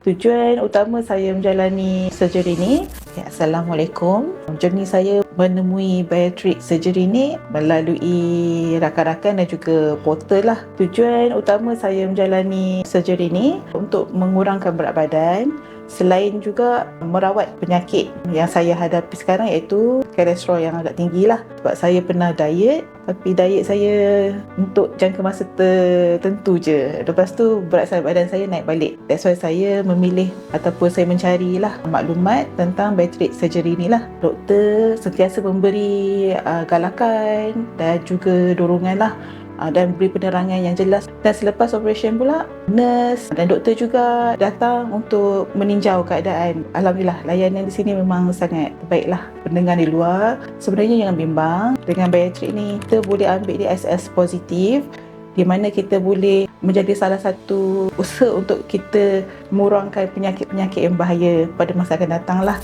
Tujuan utama saya menjalani surgery ni, Assalamualaikum. Journey saya menemui bariatric surgery ni melalui rakan-rakan dan juga portal lah. Tujuan utama saya menjalani surgery ni untuk mengurangkan berat badan, selain juga merawat penyakit yang saya hadapi sekarang, iaitu kolesterol yang agak tinggi lah. Sebab saya pernah diet, tapi diet saya untuk jangka masa tertentu je. Lepas tu berat badan saya naik balik. That's why saya memilih ataupun saya mencarilah maklumat tentang bariatric surgery ni lah. Doktor sentiasa memberi galakan dan juga dorongan lah, dan beri penerangan yang jelas. Dan selepas operation pula, nurse dan doktor juga datang untuk meninjau keadaan. Alhamdulillah, layanan di sini memang sangat baiklah. Pendengar di luar, sebenarnya jangan bimbang. Dengan bariatric ni, kita boleh ambil dia as positif, di mana kita boleh menjadi salah satu usaha untuk kita mengurangkan penyakit-penyakit yang bahaya pada masa akan datang lah.